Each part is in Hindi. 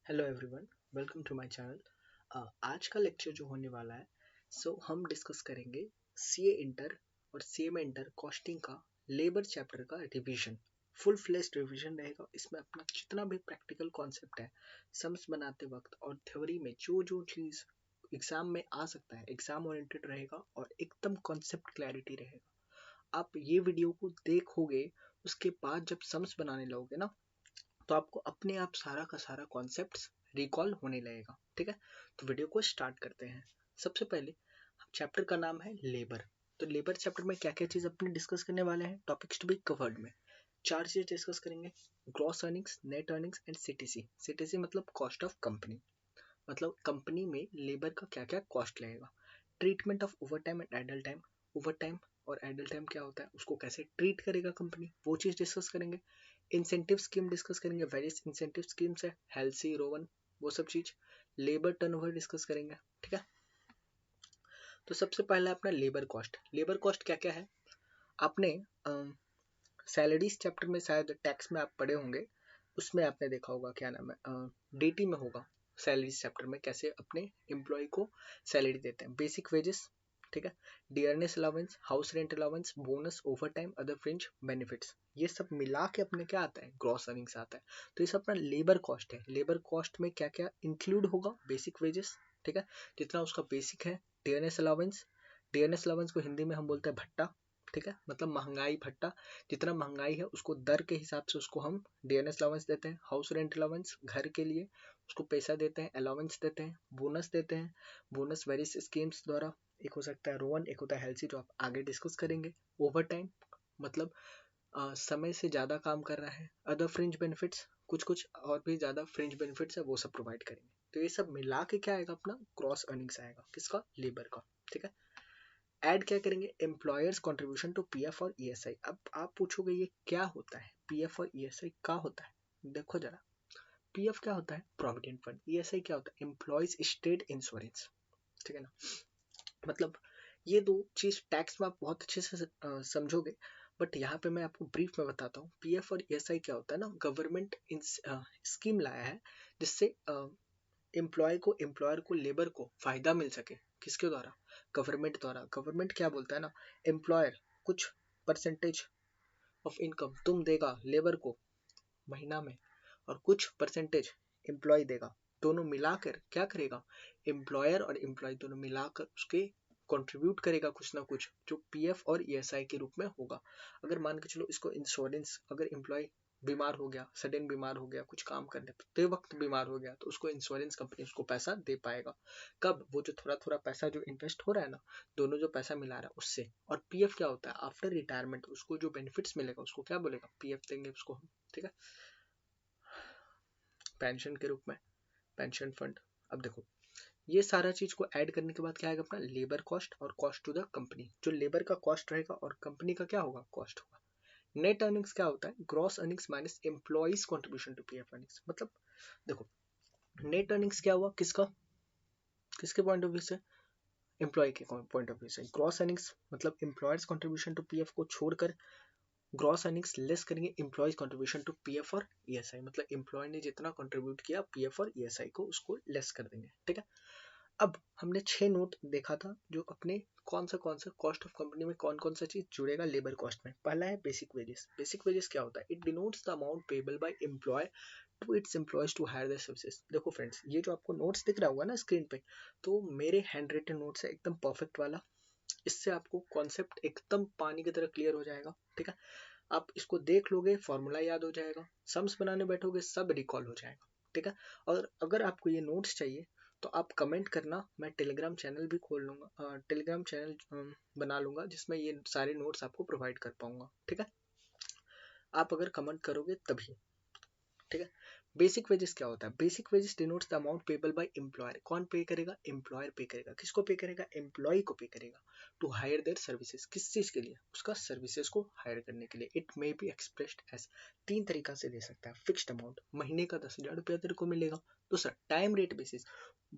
Hello everyone, welcome to my channel. आज का लेक्चर जो होने वाला है हम डिस्कस करेंगे सीए इंटर और सीएमए इंटर कॉस्टिंग का लेबर चैप्टर का रिवीजन। फुल फ्लेश्ड रिवीजन रहेगा। इसमें अपना जितना भी प्रैक्टिकल कॉन्सेप्ट है सम्स बनाते वक्त और थ्योरी में जो जो चीज़ एग्जाम में आ सकता है एग्जाम ओरिएंटेड रहेगा और एकदम कॉन्सेप्ट क्लैरिटी रहेगा। आप ये वीडियो को देखोगे, उसके बाद जब सम्स बनाने लगोगे ना, तो आपको अपने आप सारा का सारा कॉन्सेप्ट रिकॉल होने लगेगा। ठीक है, तो वीडियो को स्टार्ट करते हैं। सबसे पहले चैप्टर का नाम है लेबर। तो लेबर चैप्टर में क्या क्या चीज अपने डिस्कस करने वाले हैं, टॉपिक्स टू बी कवर्ड में चार चीज डिस्कस करेंगे। Gross earnings, net earnings and CTC. CTC मतलब कॉस्ट ऑफ कंपनी, मतलब कंपनी में लेबर का क्या क्या कॉस्ट लगेगा। Treatment of over time and idle time. Over time और आइडल टाइम क्या होता है, उसको कैसे ट्रीट करेगा कंपनी, वो चीज डिस्कस करेंगे। इंसेंटिव स्कीम डिस्कस करेंगे, वेरियस इंसेंटिव स्कीम्स है, हेल्सी रोवन, वो सब चीज। लेबर टर्नओवर डिस्कस करेंगे। ठीक है, तो सबसे पहला अपना लेबर कॉस्ट। लेबर कॉस्ट क्या क्या है, आपने सैलरीज चैप्टर में शायद टैक्स में आप पढ़े होंगे, उसमें आपने देखा होगा, क्या नाम है, डीटी में होगा। सैलरीज चैप्टर में कैसे अपने एम्प्लॉय को सैलरी देते हैं, बेसिक वेजेस। ठीक है, dearness allowance, house rent allowance, bonus, over time, other fringe benefits, ये सब मिला के अपने क्या आता है, ग्रॉस अर्निंग्स आता है। तो ये सब अपना लेबर कॉस्ट है। लेबर कॉस्ट में क्या क्या इंक्लूड होगा, बेसिक वेजेस। ठीक है, जितना उसका बेसिक है। डियरनेस अलाउंस, डियरनेस अलाउंस को हिंदी में हम बोलते हैं भट्टा। ठीक है, मतलब महंगाई भट्टा, जितना महंगाई है उसको दर के हिसाब से उसको हम डीएनएस अलाउंस देते हैं। हाउस रेंट अलाउंस, घर के लिए उसको पैसा देते हैं, अलाउंस देते हैं, बोनस देते हैं। बोनस वेरियस स्कीम्स द्वारा, एक हो सकता है रोवन, एक होता है हेल्सी, जो आप आगे डिस्कस करेंगे। ओवर टाइम मतलब समय से ज़्यादा काम कर रहा है। अदर फ्रिंज बेनिफिट्स, कुछ कुछ और भी ज़्यादा फ्रिंज बेनिफिट्स है, वो सब प्रोवाइड करेंगे। तो ये सब मिला के क्या आएगा, अपना क्रॉस अर्निंग्स आएगा, किसका, लेबर का। ठीक है, ऐड क्या करेंगे, एम्प्लॉयर्स कंट्रीब्यूशन टू पीएफ और ईएसआई। अब आप पूछोगे ये क्या होता है, पीएफ और ईएसआई क्या होता है। देखो जरा, पीएफ क्या होता है, प्रोविडेंट फंड। ईएसआई क्या होता है, एम्प्लॉयज स्टेट इंश्योरेंस। ठीक है ना, मतलब ये दो चीज टैक्स में आप बहुत अच्छे से समझोगे, बट यहाँ पे मैं आपको ब्रीफ में बताता हूँ। पीएफ और ईएसआई क्या होता है ना, गवर्नमेंट स्कीम लाया है जिससे एम्प्लॉयर को लेबर को फायदा मिल सके। किसके द्वारा, गवर्नमेंट द्वारा। गवर्नमेंट क्या बोलता है ना, एम्प्लॉयर कुछ परसेंटेज ऑफ इनकम तुम देगा लेबर को महीना में, और कुछ परसेंटेज एम्प्लॉय देगा। दोनों मिलाकर क्या करेगा, एम्प्लॉयर और एम्प्लॉय दोनों मिलाकर उसके कंट्रीब्यूट करेगा कुछ ना कुछ, जो पीएफ और ईएसआई के रूप में होगा। अगर मान के चलो इसको इंश्योरेंस, अगर एम्प्लॉय बीमार हो गया, सडन बीमार हो गया, कुछ काम करते वक्त बीमार हो गया, तो उसको इंश्योरेंस कंपनी उसको पैसा दे पाएगा। कब, वो जो थोड़ा थोड़ा पैसा जो इन्वेस्ट हो रहा है ना, दोनों जो पैसा मिला रहा है उससे। और पीएफ क्या होता है, आफ्टर रिटायरमेंट उसको जो बेनिफिट्स मिलेगा उसको क्या बोलेगा, पीएफ देंगे उसको हम। ठीक है, पेंशन के रूप में, पेंशन फंड। अब देखो, ये सारा चीज को ऐड करने के बाद क्या आएगा, अपना लेबर कॉस्ट और कॉस्ट टू द कंपनी। जो लेबर का कॉस्ट रहेगा और कंपनी का क्या होगा, कॉस्ट होगा। नेट अर्निंग्स क्या होता है, gross earnings minus employees contribution to PF earnings. मतलब देखो, नेट अर्निंग्स क्या हुआ, किसका, किसके पॉइंट ऑफ व्यू से, एम्प्लॉय के पॉइंट ऑफ व्यू से। ग्रॉस अर्निंग्स मतलब एम्प्लॉयर्स कंट्रीब्यूशन टू पीएफ को छोड़कर ग्रॉस अर्निंग्स लेस करेंगे एम्प्लॉयज कंट्रीब्यूशन टू पीएफ और ईएसआई। मतलब एम्प्लॉय ने जितना कंट्रीब्यूट किया पीएफ और ईएसआई को, उसको लेस कर देंगे। ठीक है, अब हमने 6 नोट देखा था, जो अपने कौन सा कॉस्ट ऑफ कंपनी में कौन कौन सा चीज जुड़ेगा लेबर कॉस्ट में। पहला है बेसिक वेजेस। बेसिक वेजेस क्या होता है, it denotes the amount payable by employee to its employees to hire their services. देखो फ्रेंड्स, ये जो आपको नोट्स दिख रहा होगा ना स्क्रीन पे, तो मेरे हैंड रिटन नोट्स है, एकदम परफेक्ट वाला। इससे आपको कॉन्सेप्ट एकदम पानी की तरह क्लियर हो जाएगा। ठीक है, आप इसको देख लोगे, फॉर्मूला याद हो जाएगा, सम्स बनाने बैठोगे सब रिकॉल हो जाएगा। ठीक है, और अगर आपको ये नोट्स चाहिए तो आप कमेंट करना, मैं टेलीग्राम चैनल भी खोल लूँगा, टेलीग्राम चैनल बना लूँगा जिसमें ये सारे नोट्स आपको प्रोवाइड कर पाऊँगा। ठीक है, आप अगर कमेंट करोगे तभी। ठीक है, बेसिक वेजेस क्या होता है, basic wages denotes the amount payable by employer. कौन पे करेगा, एम्प्लॉयर पे करेगा। किसको पे करेगा, एम्प्लॉय को पे करेगा। टू हायर देयर सर्विसेज, किस चीज के लिए, उसका सर्विसेज को हायर करने के लिए। It may be expressed as, तीन तरीका से दे सकता है। फिक्स्ड अमाउंट, महीने का 10,000 रुपया तेरे को मिलेगा। दूसरा टाइम रेट बेसिस,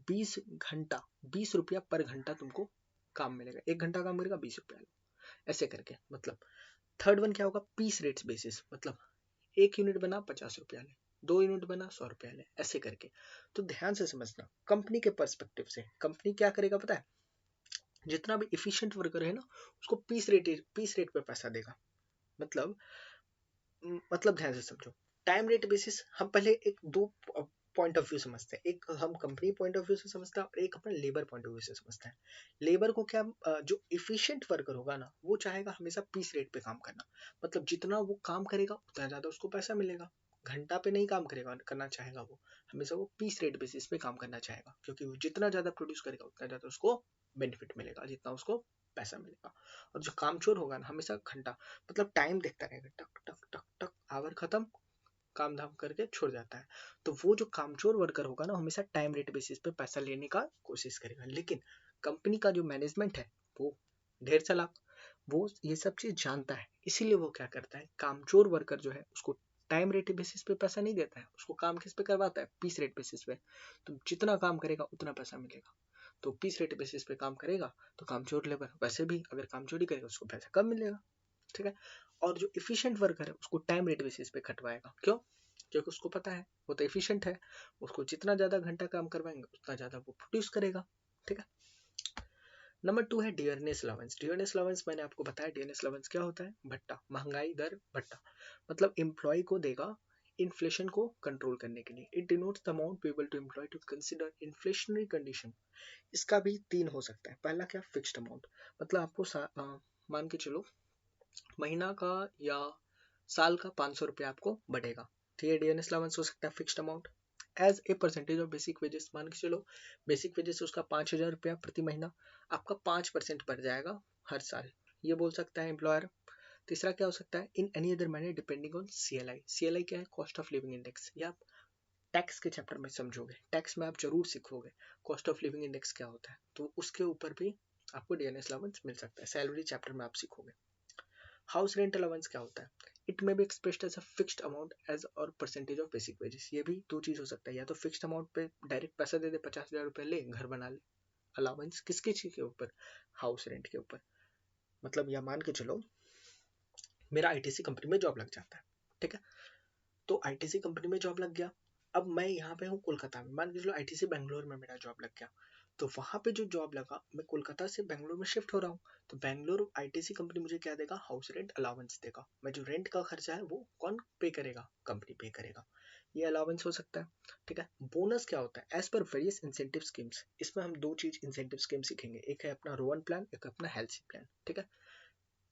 20 घंटा, 20 रुपया पर घंटा तुमको काम मिलेगा। 1 घंटा काम करेगा, 20 रुपया ऐसे करके। मतलब थर्ड वन क्या होगा, पीस रेट्स बेसिस, मतलब 1 यूनिट बना, 50 रुपया ले। 2 यूनिट बना 100 रुपया ले, ऐसे करके। तो ध्यान से समझना, कंपनी के पर्सपेक्टिव से कंपनी क्या करेगा पता है, जितना भी इफिशिएंट वर्कर है ना उसको पीस रेट पे पैसा देगा। मतलब ध्यान से समझो, टाइम रेट बेसिस हम पहले एक दो पॉइंट ऑफ व्यू समझते हैं, एक हम कंपनी पॉइंट ऑफ व्यू से समझते हैं और एक अपना लेबर पॉइंट ऑफ व्यू से समझते हैं। लेबर को क्या, जो इफिशिएंट वर्कर होगा ना वो चाहेगा हमेशा पीस रेट पे काम करना। मतलब जितना वो काम करेगा उतना ज्यादा उसको पैसा मिलेगा। घंटा पे नहीं काम करेगा, करना चाहेगा वो हमेशा वो पीस रेट बेसिस पे काम करना चाहेगा, क्योंकि वो जितना ज्यादा प्रोड्यूस करेगा उतना ज्यादा उसको बेनिफिट मिलेगा, जितना उसको पैसा मिलेगा। और जो कामचोर होगा ना हमेशा घंटा मतलब टाइम देखता रहेगा, टक टक टक टक, आवर खत्म, काम धाम करके छोड़ जाता है। तो वो जो कामचोर वर्कर होगा ना हमेशा टाइम रेट बेसिस पे पैसा लेने का कोशिश करेगा। लेकिन कंपनी का जो मैनेजमेंट है वो ढेर चालाक, वो ये सब चीज जानता है, इसीलिए वो क्या करता है, कामचोर वर्कर जो है उसको टाइम रेट बेसिस पे पैसा नहीं देता है, उसको काम किस पे करवाता है, पीस रेट बेसिस पे। तो जितना काम करेगा उतना पैसा मिलेगा। तो पीस रेट बेसिस पे काम करेगा तो कामचोर लेबर वैसे भी अगर कामचोरी करेगा उसको पैसा कम मिलेगा, ठीक है। और जो इफिशिएंट वर्कर है उसको टाइम रेट बेसिस पे कटवाएगा, क्यों, क्योंकि उसको पता है वो तो एफिशिएंट है, उसको जितना ज्यादा घंटा काम करवाएंगे उतना ज्यादा वो प्रोड्यूस करेगा, ठीक है। नंबर 2 है डियरनेस अलाउंस। डियरनेस अलाउंस मैंने आपको बताया, डियरनेस अलाउंस क्या होता है, भट्टा, महंगाई दर भट्टा। मतलब एम्प्लॉय को देगा इन्फ्लेशन को कंट्रोल करने के लिए। It denotes the amount payable to employee to consider inflationary condition. इसका भी 3 हो सकता है। पहला क्या, फिक्स्ड अमाउंट, मतलब आपको मान के चलो महीना का या साल का 500 रुपया आपको बढ़ेगा, ठीक है। डियरनेस अलाउंस हो सकता है fixed amount as a percentage of basic wages. मान के चलो बेसिक वेजेस उसका 5,000 रुपया प्रति महीना, आपका 5% बढ़ जाएगा हर साल, ये बोल सकता है एम्प्लॉयर। तीसरा क्या हो सकता है, in any other manner depending on CLI। CLI क्या है, कॉस्ट ऑफ लिविंग इंडेक्स, या आप टैक्स के चैप्टर में समझोगे, टैक्स में आप जरूर सीखोगे कॉस्ट ऑफ लिविंग इंडेक्स क्या होता है, तो उसके ऊपर भी आपको डियरनेस अलाउंस मिल सकता है, सैलरी चैप्टर में आप सीखोगे। हाउस रेंट अलाउंस क्या होता है, it may be expressed as a fixed amount as और परसेंटेज ऑफ बेसिक वेजेस। ये भी दो चीज हो सकता है, या तो फिक्स्ड अमाउंट पे डायरेक्ट पैसा दे दे, 50,000 रुपये ले घर बना ले। अलाउंस किसके चीज के ऊपर, हाउस रेंट के ऊपर। मतलब या मान के चलो मेरा ITC कंपनी में जॉब लग जाता है, ठीक है। तो ITC कंपनी में जॉब लग गया, अब मैं यहाँ पे हूँ कोलकाता में, मान के चलो ITC बेंगलोर में मेरा जॉब लग गया। तो वहां पे जो जॉब लगा मैं कोलकाता से बेंगलोर में शिफ्ट हो रहा हूँ, तो बेंगलोर ITC कंपनी मुझे क्या देगा, हाउस रेंट अलाउंस देगा। मैं जो रेंट का खर्चा है वो कौन पे करेगा, कंपनी पे करेगा। ये अलाउंस हो सकता है, ठीक है। बोनस क्या होता है, as per various incentive schemes. इसमें हम दो चीज इंसेंटिव स्कीम सीखेंगे, एक है अपना रोवन प्लान, एक अपना हेल्थ प्लान, ठीक है।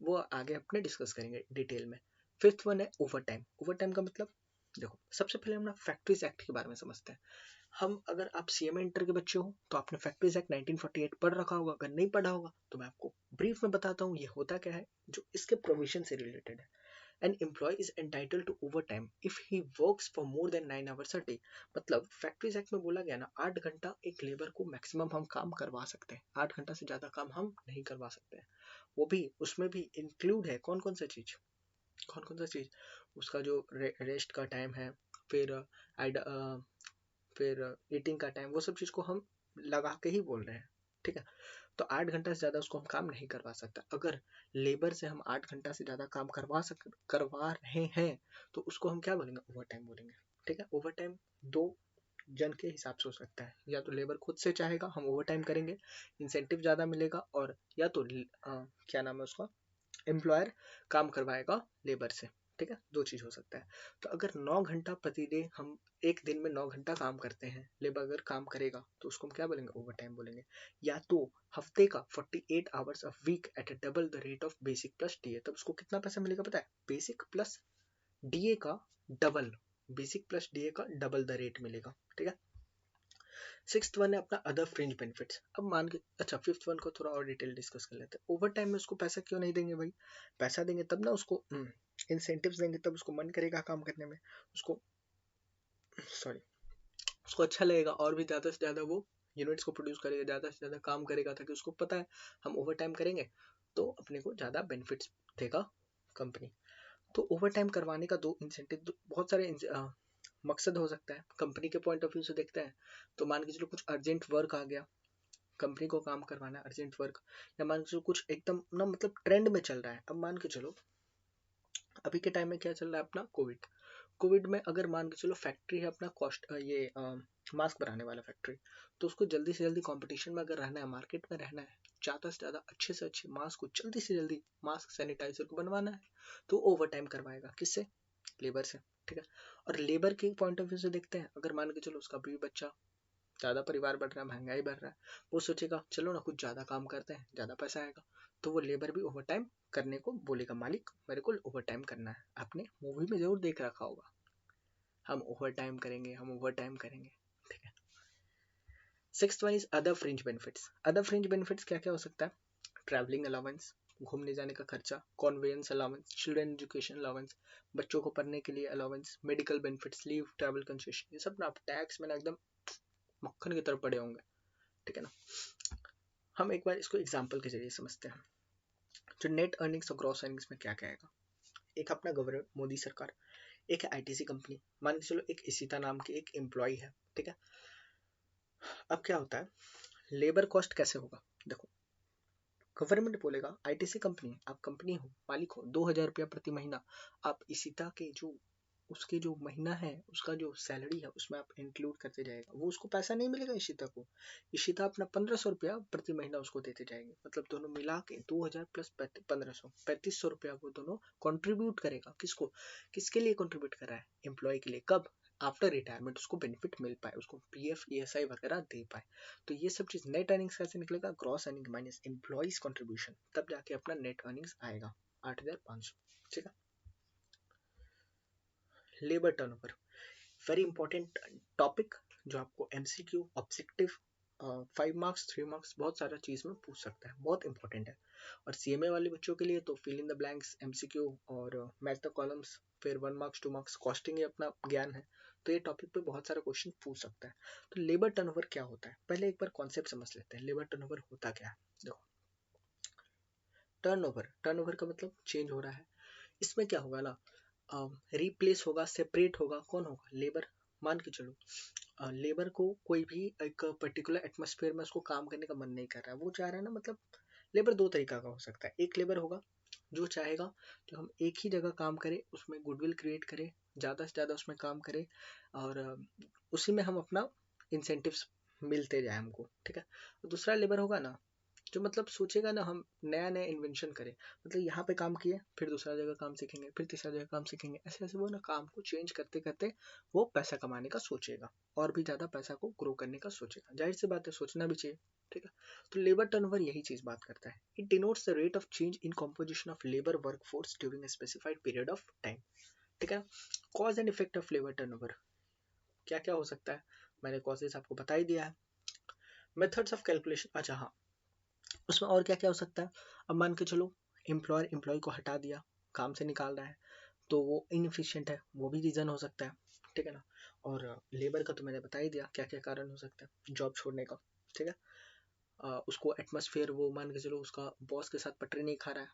वो आगे अपने डिस्कस करेंगे डिटेल में। फिफ्थ वन है ओवर टाइम। ओवर टाइम का मतलब देखो, सबसे पहले हम ना फैक्ट्रीज एक्ट के बारे में समझते हैं। हम अगर आप CMA इंटर के बच्चे हो तो आपने फैक्ट्रीज एक्ट 1948 पढ़ रखा होगा, अगर नहीं पढ़ा होगा तो मैं आपको ब्रीफ में बताता हूँ ये होता क्या है, जो इसके प्रोविजन से रिलेटेड है। An employee is entitled to overtime if he works for more than 9 hours a day. मतलब फैक्ट्रीज एक्ट में बोला गया ना 8 घंटा एक लेबर को मैक्सिमम हम काम करवा सकते हैं, 8 घंटा से ज्यादा काम हम नहीं करवा सकते हैं। वो भी उसमें भी इंक्लूड है कौन कौन सा चीज, कौन कौन सा चीज, उसका जो रेस्ट का टाइम है, फिर फिर ईटिंग का टाइम, वो सब चीज को हम लगा के ही बोल रहे हैं, ठीक है। तो 8 घंटा से ज्यादा उसको हम काम नहीं करवा सकता। अगर लेबर से हम 8 घंटा से ज्यादा काम करवा रहे हैं तो उसको हम क्या बोलेंगे, ओवर टाइम बोलेंगे, ठीक है। ओवर टाइम दो जन के हिसाब से हो सकता है, या तो लेबर खुद से चाहेगा हम ओवर टाइम करेंगे, इंसेंटिव ज्यादा मिलेगा, और या तो क्या नाम है उसका, एम्प्लॉयर काम करवाएगा लेबर से, ठीक है। दो चीज हो सकता है। तो अगर 9 घंटा प्रतिदिन हम एक दिन में 9 घंटा काम करते हैं, लेबर अगर काम करेगा तो उसको हम क्या बोलेंगे, ओवर टाइम बोलेंगे। या तो हफ्ते का 48 hours a week at double the rate of basic plus DA, तब उसको कितना पैसा मिलेगा पता है, बेसिक प्लस DA का डबल, बेसिक प्लस DA का डबल द रेट मिलेगा, ठीक है। सिक्स्थ वन है अपना अदर फ्रिंज बेनिफिट्स। अब मान के अच्छा फिफ्थ वन को थोड़ा और डिटेल डिस्कस कर लेते हैं। ओवर टाइम में उसको पैसा क्यों नहीं देंगे भाई, पैसा देंगे तब ना उसको इंसेंटिव्स देंगे तब उसको मन करेगा काम करने में, उसको सॉरी उसको अच्छा लगेगा और भी ज़्यादा से ज़्यादा वो यूनिट्स को प्रोड्यूस करेगा, ज़्यादा से ज़्यादा काम करेगा, ताकि उसको पता है हम ओवर टाइम करेंगे तो अपने को ज़्यादा बेनिफिट्स देगा कंपनी। तो ओवर टाइम करवाने का दो इंसेंटिव, बहुत सारे मकसद हो सकता है। कंपनी के पॉइंट ऑफ व्यू से देखते हैं तो मान के चलो कुछ अर्जेंट वर्क आ गया, कंपनी को काम करवाना है अर्जेंट वर्क, या मान के चलो कुछ एकदम ना मतलब ट्रेंड में चल रहा है। अब मान के चलो अभी के टाइम में क्या चल रहा है अपना कोविड, कोविड में अगर मान के चलो फैक्ट्री है अपना कॉस्ट ये मास्क बनाने वाला फैक्ट्री, तो उसको जल्दी से जल्दी कंपटीशन में अगर रहना है, मार्केट में रहना है, ज़्यादा से ज़्यादा अच्छे से अच्छे मास्क को जल्दी से जल्दी मास्क सैनिटाइजर को बनवाना है, तो ओवर टाइम करवाएगा किससे? लेबर से। ठीक है। और लेबर के पॉइंट ऑफ व्यू से देखते हैं, अगर मान के चलो उसका भी बच्चा, ज़्यादा परिवार बढ़ रहा है, महंगाई बढ़ रहा है, वो सोचेगा चलो ना कुछ ज़्यादा काम करते हैं, ज़्यादा पैसा आएगा, तो वो लेबर भी ओवर टाइम करने को बोलेगा, मालिक मेरे को ओवर टाइम करना है। आपने मूवी में जरूर देख रखा होगा, हम ओवर टाइम करेंगे, हम ओवर टाइम करेंगे। ठीक है। Sixth one is other fringe benefits. Other fringe benefits क्या क्या हो सकता है? ट्रैवलिंग अलाउंस, घूमने जाने का खर्चा, conveyance allowance, children education allowance, बच्चों को पढ़ने के लिए allowance, medical benefits, leave, travel concession, ये सब ना आप टैक्स में ना एकदम मक्खन की तरफ पड़े होंगे। ठीक है ना। हम एक बार इसको एग्जाम्पल के जरिए समझते हैं। जो नेट अर्निंग्स और ग्रॉस अर्निंग्स में क्या क्या आएगा। एक अपना गवर्नमेंट मोदी सरकार, एक है आईटीसी कंपनी, मान के चलो एक इशिता नाम की एक एम्प्लॉय है। ठीक है। अब क्या होता है, लेबर कॉस्ट कैसे होगा? देखो, गवर्नमेंट बोलेगा आईटीसी कंपनी, आप कंपनी हो, मालिक हो, 2,000 रुपया प्रति महीना आप इशिता के जो उसके जो महीना है उसका जो सैलरी है उसमें आप इंक्लूड करते जाएगा, वो उसको पैसा नहीं मिलेगा इशिता को, इशिता अपना 1,500 रुपया प्रति महीना उसको देते जाएंगे, मतलब दोनों मिला के 2,000 प्लस 1,500, 3,500 रुपया वो दोनों कंट्रीब्यूट करेगा। किसको, किसके लिए कंट्रीब्यूट कर रहा है? एम्प्लॉय के लिए। कब? आफ्टर रिटायरमेंट उसको बेनिफिट मिल पाए, उसको पीएफ ईएसआई वगैरह दे पाए। तो ये सब चीज नेट अर्निंग्स कैसे निकलेगा? Gross earning minus employees contribution, तब जाके अपना नेट अर्निंग्स आएगा 8,500। ठीक है। Labour turnover, very important topic, जो आपको एमसीक्यू ऑब्जेक्टिव 5 मार्क्स 3 मार्क्स बहुत सारा चीज में पूछ सकता है, बहुत इंपॉर्टेंट है। और सीएमए वाले बच्चों के लिए तो fill in the blanks, MCQ और मैच द कॉलम्स, फिर 1 मार्क्स 2 मार्क्स कॉस्टिंग, ये अपना ज्ञान है, तो ये टॉपिक पे बहुत सारा क्वेश्चन पूछ सकता है। तो लेबर टर्नओवर क्या होता है, पहले एक बार कॉन्सेप्ट समझ लेते हैं, लेबर टर्नओवर होता क्या है। देखो, टर्नओवर, टर्नओवर का मतलब चेंज हो रहा है। इसमें क्या होगा ना, रिप्लेस होगा, सेपरेट होगा, कौन होगा? लेबर। मान के चलो लेबर को कोई भी एक पर्टिकुलर एटमॉस्फेयर में उसको काम करने का मन नहीं कर रहा है, वो चाह रहा है ना, मतलब लेबर दो तरीका का हो सकता है। एक लेबर होगा जो चाहेगा कि हम एक ही जगह काम करें, उसमें गुडविल क्रिएट करें, ज़्यादा से ज़्यादा उसमें काम करें, और उसी में हम अपना इंसेंटिव्स मिलते जाए हमको। ठीक है। दूसरा लेबर होगा ना जो मतलब सोचेगा ना हम नया नया इन्वेंशन करें, मतलब यहाँ पे काम किए फिर दूसरा जगह काम सीखेंगे, फिर तीसरा जगह काम सीखेंगे, ऐसे ऐसे वो ना काम को चेंज करते करते वो पैसा कमाने का सोचेगा, और भी ज़्यादा पैसा को ग्रो करने का सोचेगा। जाहिर सी बात है, सोचना भी चाहिए। ठीक है। तो लेबर टर्नओवर यही चीज़ बात करता है। It denotes the rate of change in composition of labour workforce during a specified period of time. ठीक है। Cause and effect of labour turnover क्या क्या हो सकता है, मैंने कॉजेज आपको बता ही दिया है। मेथड्स ऑफ कैलकुलेशन, अच्छा हाँ, उसमें और क्या क्या हो सकता है। अब मान के चलो एम्प्लॉयर एम्प्लॉय को हटा दिया, काम से निकाल रहा है, तो वो इनएफिशिएंट है, वो भी रीज़न हो सकता है। ठीक है ना। और लेबर का तो मैंने बता ही दिया क्या क्या कारण हो सकता है जॉब छोड़ने का। ठीक है। उसको एटमॉस्फेयर, वो मान के चलो उसका बॉस के साथ पटरी नहीं खा रहा है।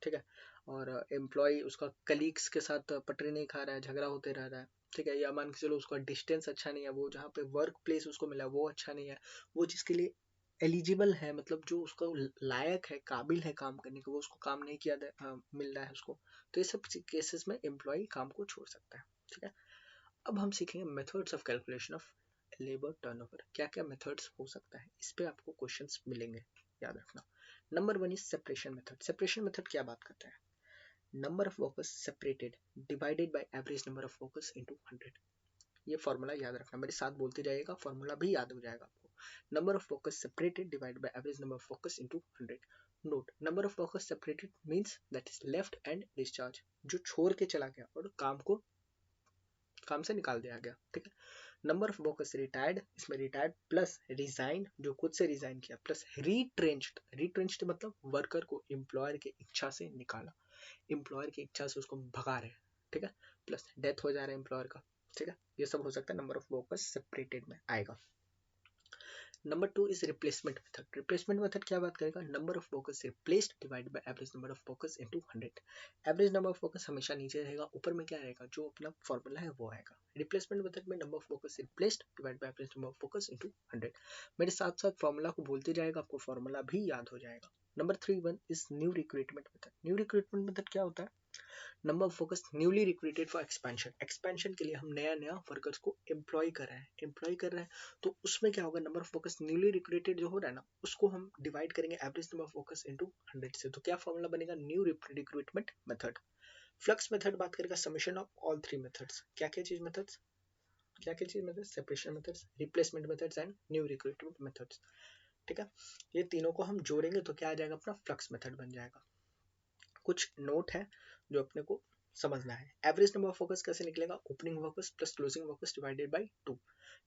ठीक है। और एम्प्लॉय उसका कलीग्स के साथ पटरी नहीं खा रहा है, झगड़ा होते रह रहा है। ठीक है। या मान के चलो उसका डिस्टेंस अच्छा नहीं है, वो जहाँ पे वर्क प्लेस उसको मिला वो अच्छा नहीं है, वो जिसके लिए एलिजिबल है, मतलब जो उसका लायक है, काबिल है काम करने के, वो उसको काम नहीं किया मिल रहा है उसको। तो ये सब केसेस में एम्प्लॉय काम को छोड़ सकता है। ठीक है। अब हम सीखेंगे methods of calculation of labour turnover, क्या क्या मेथड्स हो सकता है, इस पे आपको क्वेश्चंस मिलेंगे, याद रखना। Number one is separation method. Separation method क्या बात करता है? Number of workers separated divided by average number of workers into 100। ये फॉर्मूला याद रखना, मेरे साथ बोलते जाइएगा, फॉर्मूला भी याद हो जाएगा आपको। Number of workers separated divided by average number of workers into 100। Note, number of workers separated means that is left and discharge, जो छोड़ के चला गया और काम से निकाल दिया गया। ठीक है। नंबर ऑफ वर्कर्स रिटायर्ड, इसमें रिटायर्ड प्लस रिजाइन, जो खुद से रिजाइन किया, प्लस रीट्रेंच्ड, रीट्रेंच्ड मतलब वर्कर को एम्प्लॉयर की इच्छा से निकाला, एम्प्लॉयर की इच्छा से उसको भगा रहे हैं। ठीक है। प्लस डेथ हो जा रहा है एम्प्लॉयर का। ठीक है। ये सब हो सकता है, नंबर ऑफ वर्कर्स सेपरेटेड में आएगा। Number two is replacement method. Replacement method क्या बात करेगा? Number of workers replaced divide by average number of workers into 100। Average number of workers हमेशा नीचे रहेगा, ऊपर में क्या रहेगा, जो अपना फॉर्मूला है वो आएगा। रिप्लेसमेंट मेथड में number of workers replaced divide by average number of workers into 100। मेरे साथ साथ फॉर्मूला को बोलते जाएगा, आपको फॉर्मूला भी याद हो जाएगा। Number three one is new recruitment method. New recruitment method क्या होता है? Number of focus newly recruited for expansion, expansion के लिए हम नया नया वर्कर्स को एम्प्लॉय कर रहे हैं तो उसमें क्या होगा, number of focus newly recruited जो हो रहा है ना उसको हम डिवाइड करेंगे average number of focus into 100 से, तो क्या फॉर्मूला बनेगा, new recruitment method. Flux method बात करेगा summation of all three methods, क्या क्या चीज मेथड्स, क्या क्या चीज methods, separation methods, replacement methods and new recruitment methods. ठीक है, ये तीनों को हम जोड़ेंगे तो क्या आ जाएगा, अपना फ्लक्स मेथड बन जाएगा। कुछ नोट है जो अपने को समझना है। एवरेज नंबर ऑफ फोकस कैसे निकलेगा, opening focus plus closing focus divided by 2।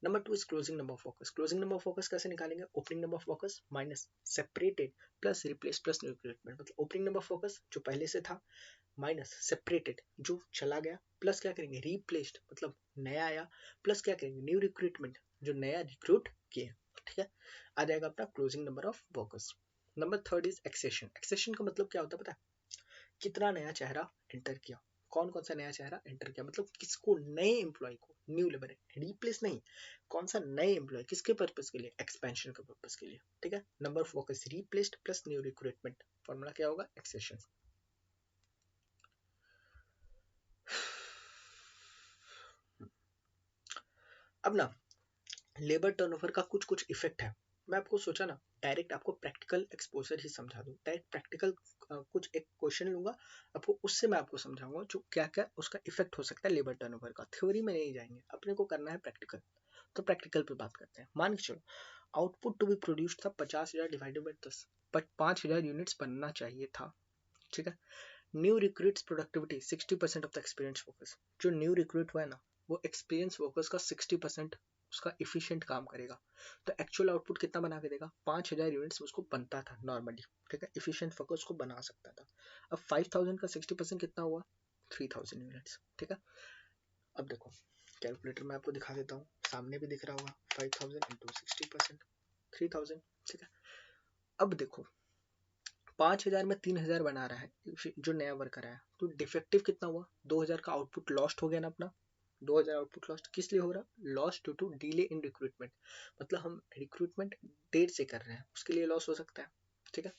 Number 2 is closing number of focus, closing number of focus कैसे निकालेंगे, opening number of focus minus separated plus replace plus recruitment, मतलब ओपनिंग नंबर ऑफ फोकस जो पहले से था माइनस सेपरेटेड जो चला गया प्लस क्या करेंगे, रिप्लेस्ड मतलब नया आया प्लस क्या करेंगे, न्यू रिक्रूटमेंट जो नया रिक्रूट किए। ठीक है, आ जाएगा अपना closing number of focus. Number third is accession, accession का मतलब क्या होता है पता है, कितना नया चेहरा एंटर किया, कौन कौन सा नया चेहरा एंटर किया, मतलब किसको, नए एम्प्लॉय को, न्यू लेबर है रिप्लेस नहीं, कौन सा नए एम्प्लॉय किसके पर्पस के लिए, एक्सपेंशन के पर्पस के लिए। ठीक है, number of focus replaced plus new recruitment, formula क्या होगा, एक्सेशन। अब ना लेबर टर्नओवर का कुछ कुछ इफेक्ट है, मैं आपको सोचा ना डायरेक्ट आपको प्रैक्टिकल एक्सपोजर ही समझा दूं, डायरेक्ट प्रैक्टिकल कुछ एक क्वेश्चन लूंगा आपको, उससे मैं आपको समझाऊंगा जो क्या क्या उसका इफेक्ट हो सकता है लेबर टर्नओवर का, थ्योरी में नहीं जाएंगे, अपने को करना है प्रैक्टिकल। तो प्रैक्टिकल पे बात करते हैं, मान के चलो आउटपुट टू बी प्रोड्यूस्ड था 50,000 डिवाइडेड बाई 10, बट 5,000 यूनिट्स बनना चाहिए था। ठीक है, new recruits productivity 60% of the experience focus, जो न्यू रिक्रूट हुआ है ना वो एक्सपीरियंस वर्कर्स का 60% उसका इफिशिएंट काम करेगा, तो एक्चुअल आउटपुट कितना बना के देगा, 5,000 यूनिट्स उसको बनता था नॉर्मली। ठीक है, इफिशिएंट वर्कर्स को बना सकता था, अब 5,000 का 60% कितना हुआ, 3,000 यूनिट्स। ठीक है, अब देखो कैलकुलेटर में आपको दिखा देता हूँ, सामने भी दिख रहा होगा, 5,000 इंटू 60% 3,000। ठीक है, अब देखो 5,000 में 3,000 बना रहा है जो नया वर्कर आया, तो डिफेक्टिव कितना हुआ, 2,000 का आउटपुट लॉस्ट हो गया ना अपना, 2,000 आउटपुट लॉस्ट किस लिए हो रहा, lost due to delay in recruitment, मतलब हम रिक्रूटमेंट देर से कर रहे हैं उसके लिए लॉस हो सकता है। ठीक है,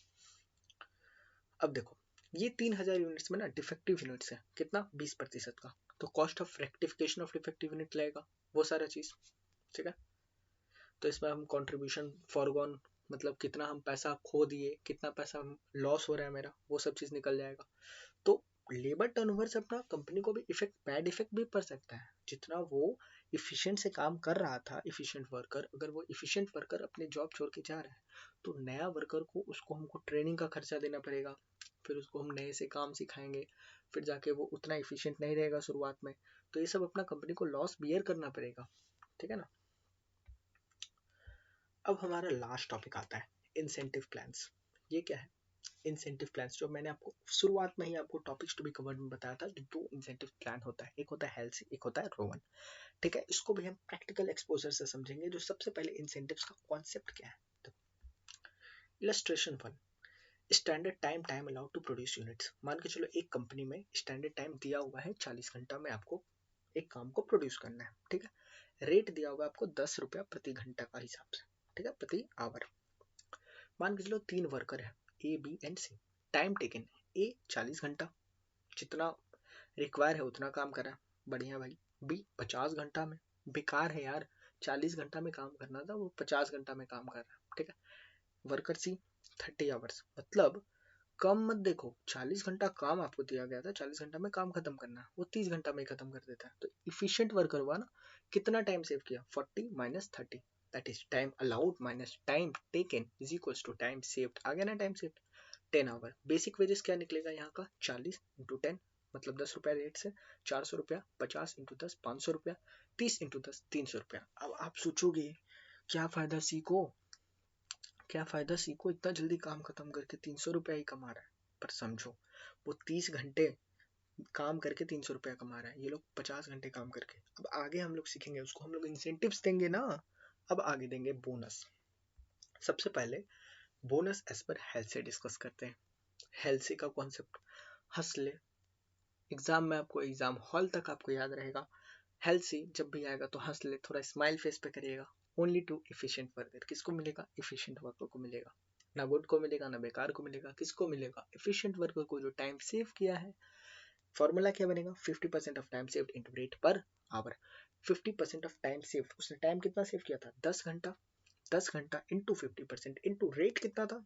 अब देखो ये 3,000 यूनिट्स में ना डिफेक्टिव यूनिट्स है कितना, 20% का, तो cost of rectification of defective unit लगेगा वो सारा चीज। ठीक है, तो इसमें हम कंट्रीब्यूशन फॉरगॉन मतलब कितना हम पैसा खो दिए, कितना पैसा लॉस हो रहा है मेरा, वो सब चीज निकल जाएगा। तो लेबर टर्नओवर से अपना कंपनी को भी इफेक्ट, बैड इफेक्ट भी पड़ सकता है, जितना वो इफिशिएंट से काम कर रहा था इफिशिएंट वर्कर, अगर वो इफिशिएंट वर्कर अपने जॉब छोड़ के जा रहा है तो नया वर्कर को उसको हमको ट्रेनिंग का खर्चा देना पड़ेगा, फिर उसको हम नए से काम सिखाएंगे, फिर जाके वो उतना इफिशिएंट नहीं रहेगा शुरुआत में, तो ये सब अपना कंपनी को लॉस बियर करना पड़ेगा। ठीक है ना, अब हमारा लास्ट टॉपिक आता है इंसेंटिव प्लान्स। ये क्या है, इंसेंटिव प्लान्स जो मैंने आपको शुरुआत में ही आपको टॉपिक्स टू बी कवर्ड में बताया था, जो दो इंसेंटिव प्लान होता है, एक होता है हेल्थ, एक होता है रोवन। ठीक है, इसको भी हम प्रैक्टिकल एक्सपोजर से समझेंगे। जो सबसे पहले इंसेंटिव्स का कॉन्सेप्ट क्या है, तो illustration 1, standard time allowed to produce units, मान के चलो एक कंपनी में स्टैंडर्ड टाइम दिया हुआ है 40 घंटा में आपको एक काम को प्रोड्यूस करना है। ठीक है, रेट दिया हुआ है आपको 10 रुपया प्रति घंटा का हिसाब से, ठीक है, प्रति आवर। मान के चलो 3 वर्कर है A B and C, time taken A 40 घंटा, जितना रिक्वायर है उतना काम करा, बढ़िया भाई। बी 50 घंटा में, बेकार है यार, 40 घंटा में काम करना था वो 50 घंटा में काम कर रहा है। ठीक है, वर्कर सी 30 आवर्स, मतलब कम मत देखो, 40 घंटा काम आपको दिया गया था, 40 घंटा में काम खत्म करना है, वो 30 घंटा में खत्म कर देता है, तो इफिशियंट वर्कर हुआ ना, कितना टाइम सेव किया, 40 minus 30, that is time allowed minus time taken is equals to time saved, आ गया ना time saved, 10 hour. Basic wages क्या निकलेगा यहाँ का, 40 × 10 मतलब 10 रुपया रेट से, 400 रुपया, 50 × 10 500 रुपया, 30 × 10 300 रुपया। अब आप सोचोगे क्या फायदा सी को, क्या फायदा सी को इतना जल्दी काम खत्म करके 300 रुपया ही कमा रहा है, पर समझो वो 30 घंटे काम करके 300 रुपया कमा रहा है, ये लोग 50 घंटे काम करके। अब आगे हम लोग सीखेंगे, उसको हम लोग इंसेंटिव्स देंगे ना, अब आगे देंगे बोनस। सबसे पहले बोनस एज पर हेल्थ से डिस्कस करते हैं। हेल्थ से का कॉन्सेप्ट हंस ले, एग्जाम में आपको एग्जाम हॉल तक आपको याद रहेगा, हेल्थ से जब भी आएगा तो हंस ले, थोड़ा स्माइल फेस पे करिएगा। ओनली टू एफिशिएंट वर्कर, किसको मिलेगा, एफिशिएंट वर्कर को मिलेगा, ना गुड को मिलेगा ना बेकार को मिलेगा, किसको मिलेगा, एफिशिएंट वर्कर को जो टाइम सेव किया है, फॉर्मूला क्या बनेगा, 50% of time saved into rate per our. 50% of time saved, उसने टाइम कितना सेव किया था, 10 घंटा। 10 घंटा इंटू 50% इंटू रेट कितना था,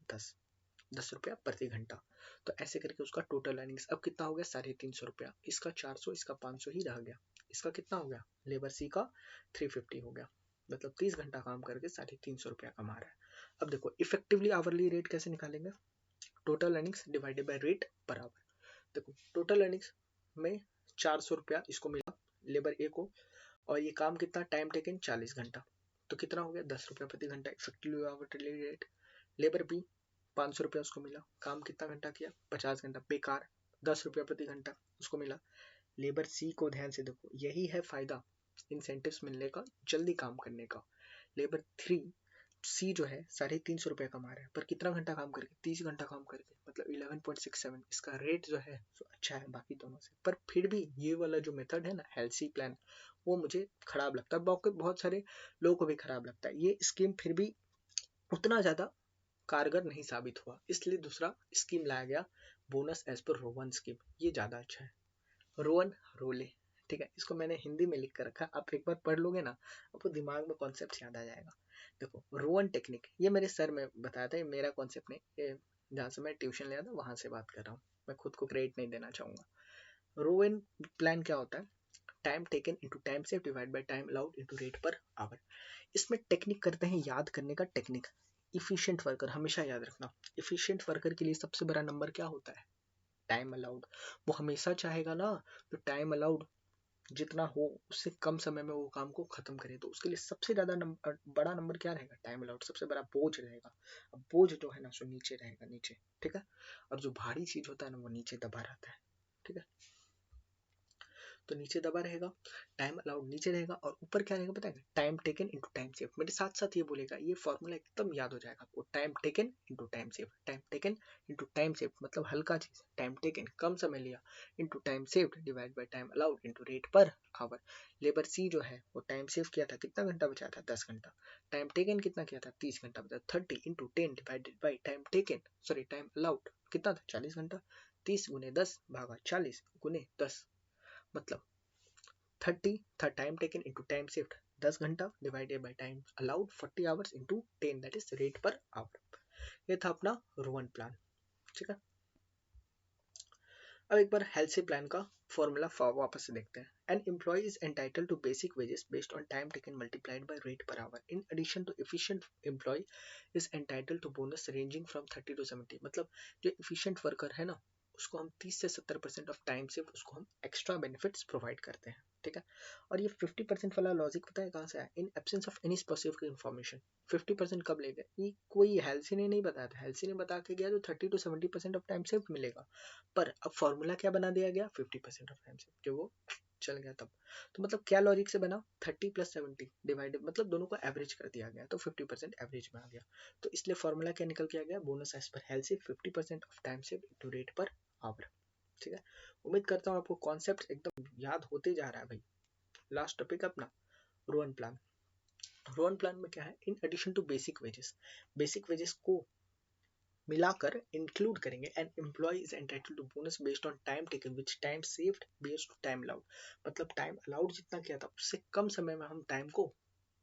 10 रुपया प्रति घंटा। तो ऐसे करके उसका टोटल अर्निंग्स अब कितना हो गया, 350 रुपया। इसका 400, इसका 500 ही रह गया। इसका कितना हो गया, लेबर सी का 350 हो गया। मतलब 30 घंटा काम करके 350 रुपया कमा रहा है। अब देखो इफेक्टिवली आवरली रेट कैसे निकालेंगे, total earnings divided by rate per our. देखो टोटल अर्निंग्स में 400 रुपया इसको मिला लेबर ए को, और ये काम कितना, टाइम टेकन 40 घंटा, तो कितना हो गया, 10 रुपया प्रति घंटा effectively hourly rate. Labour be 500 रुपया उसको मिला, काम कितना घंटा किया, 50 घंटा, बेकार, 10 रुपया प्रति घंटा उसको मिला। लेबर सी को ध्यान से देखो, यही है फायदा इंसेंटिव्स मिलने का, जल्दी काम करने का। लेबर थ्री सी जो है 350 रुपया कमा रहा है, पर कितना घंटा काम करके, 30 घंटा काम करके, मतलब 11.67। इसका रेट जो है तो अच्छा है बाकी दोनों से, पर फिर भी ये वाला जो मेथड है ना, हेल्सी प्लान, वो मुझे खराब लगता है, बहुत सारे लोगों को भी खराब लगता है। ये स्कीम फिर भी उतना ज्यादा कारगर नहीं साबित हुआ, इसलिए दूसरा स्कीम लाया गया, bonus as per Rowan scheme. ये ज्यादा अच्छा है, रोवन रोले। ठीक है, इसको मैंने हिंदी में लिख कर रखा, आप एक बार पढ़ लोगे ना, आपको दिमाग में कॉन्सेप्ट याद आ जाएगा। देखो रोवन टेक्निक, ये मेरे सर में बताया था, ये मेरा कॉन्सेप्ट नहीं, ये जहाँ से मैं ट्यूशन लिया था वहां से बात कर रहा हूँ, मैं खुद को क्रेडिट नहीं देना चाहूंगा। रोवन प्लान क्या होता है, time taken into time save divide by time allowed into rate per our. इसमें टेक्निक करते हैं, याद करने का टेक्निक। इफिशिएंट वर्कर हमेशा याद रखना, इफिशिएंट वर्कर के लिए सबसे बड़ा नंबर क्या होता है, टाइम अलाउड। वो हमेशा चाहेगा ना तो टाइम अलाउड जितना हो उससे कम समय में वो काम को खत्म करे, तो उसके लिए सबसे ज्यादा बड़ा नंबर क्या रहेगा, टाइम अलाउड सबसे बड़ा बोझ रहेगा। अब बोझ जो है ना सो नीचे रहेगा, नीचे, ठीक है। और जो भारी चीज होता है ना वो नीचे दबा रहता है, ठीक है। तो नीचे दबा रहेगा, टाइम अलाउड नीचे रहेगा, और ऊपर क्या रहेगा पता है, time taken into time save. मेरे साथ साथ ये बोलेगा, ये फॉर्मूला एकदम याद हो जाएगा आपको, time taken into time save. Time taken into time save मतलब हल्का चीज, टाइम टेकन कम समय लिया, into time saved divide by time allowed into rate per hour. Labour सी जो है वो टाइम सेव किया था, कितना घंटा बचा था, 10 घंटा। टाइम टेकन कितना किया था, 30 घंटा बचा, 30 into 10 divided by time taken, sorry time allowed कितना था, 40 घंटा। 30 गुने 10 भागा 40 गुने 10, मतलब 30 था time taken into time saved, 10 घंटा divided by time allowed 40 hours into 10, that is rate per hour. ये था अपना रोवन प्लान, ठीक है। अब एक बार हेल्सी प्लान का फॉर्मूला वापस से देखते हैं। An employee is entitled to basic wages based on time taken multiplied by rate per hour. In addition to efficient employee is entitled to bonus ranging from 30 to 70। मतलब जो एफिशिएंट वर्कर है ना, उसको हम 30 से 70% ऑफ टाइम से उसको हम एक्स्ट्रा बेनिफिट्स प्रोवाइड करते हैं, ठीक है। और ये 50% वाला लॉजिक पता है कहाँ से आया, in absence of any specific information. 50% कब ले गए, ये कोई हेल्सी ने नहीं बताया था, हेल्सी ने बता के गया जो 30 to 70% ऑफ टाइम सेव मिलेगा, पर अब फॉर्मूला क्या बना दिया गया, 50% ऑफ टाइम सेव, जो वो चल गया तब। तो मतलब क्या लॉजिक से बना, 30 + 70 डिवाइडेड, मतलब दोनों को एवरेज कर दिया गया, तो 50% एवरेज में आ गया। तो इसलिए फॉर्मूला क्या निकल के आ गया, bonus as per Halsey 50% of time save into rate per hour, ठीक है। उम्मीद करता हूँ आपको कॉन्सेप्ट एकदम याद होते जा रहा है भाई। लास्ट टॉपिक अपना रोहन प्लान। रोहन प्लान में क्या है, in addition to basic wages को मिलाकर इंक्लूड करेंगे, an employee is entitled to bonus based on time taken which time saved based on time allowed. मतलब टाइम अलाउड जितना किया था उससे कम समय में हम टाइम को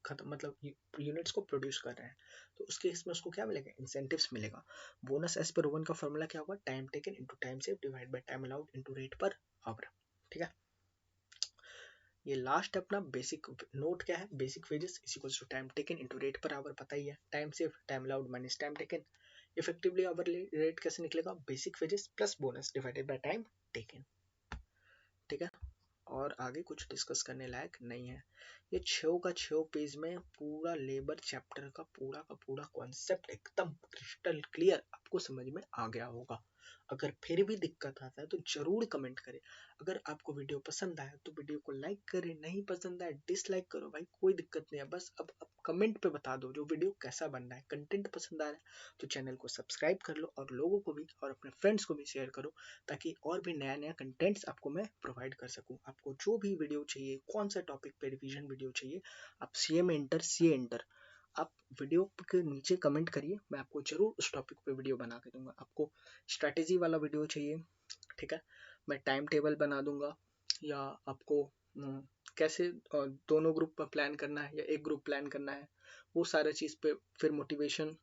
खत्म, मतलब यूनिट्स को प्रोड्यूस कर रहे हैं, तो उसके इसमें उसको क्या मिलेगा, इंसेंटिव्स मिलेगा। बोनस एज पर रोवन का फॉर्मूला क्या होगा, time taken into time save divide by time allowed into rate per hour, ठीक है। ये लास्ट अपना बेसिक नोट क्या है, basic wages is equals to time taken into rate per hour, पता ही है, time save time allowed minus time taken. Effectively hour rate कैसे निकलेगा, basic wages plus bonus divided by time taken, ठीक है। और आगे कुछ डिस्कस करने लायक नहीं है। ये 6 का 6 पेज में पूरा लेबर चैप्टर का पूरा कॉन्सेप्ट एकदम क्रिस्टल क्लियर आपको समझ में आ गया होगा। अगर फिर भी दिक्कत आता है तो जरूर कमेंट करें। अगर आपको वीडियो पसंद आया तो वीडियो को लाइक करें, नहीं पसंद आया डिसलाइक करो भाई, कोई दिक्कत नहीं है। बस अब कमेंट पे बता दो जो वीडियो कैसा बन रहा है, कंटेंट पसंद आ रहा है तो चैनल को सब्सक्राइब कर लो, और लोगों को भी और अपने फ्रेंड्स को भी शेयर करो, ताकि और भी नया नया कंटेंट्स आपको मैं प्रोवाइड कर सकूं। आपको जो भी वीडियो चाहिए, कौन सा टॉपिक पे रिवीजन वीडियो चाहिए, आप सीए एंटर आप वीडियो के नीचे कमेंट करिए, मैं आपको जरूर उस टॉपिक पे वीडियो बना के दूंगा। आपको स्ट्रैटेजी वाला वीडियो चाहिए, ठीक है, मैं टाइम टेबल बना दूंगा, या आपको कैसे दोनों ग्रुप पर प्लान करना है या एक ग्रुप प्लान करना है, वो सारा चीज़ पे फिर मोटिवेशन,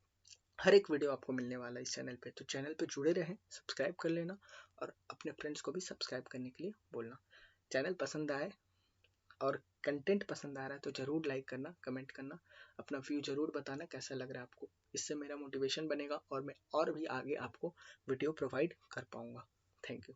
हर एक वीडियो आपको मिलने वाला है इस चैनल पे। तो चैनल पे जुड़े रहें, सब्सक्राइब कर लेना और अपने फ्रेंड्स को भी सब्सक्राइब करने के लिए बोलना। चैनल पसंद आए और कंटेंट पसंद आ रहा है तो ज़रूर लाइक करना, कमेंट करना, अपना व्यू ज़रूर बताना कैसा लग रहा है आपको। इससे मेरा मोटिवेशन बनेगा और मैं और भी आगे आपको वीडियो प्रोवाइड कर पाऊँगा। Thank you.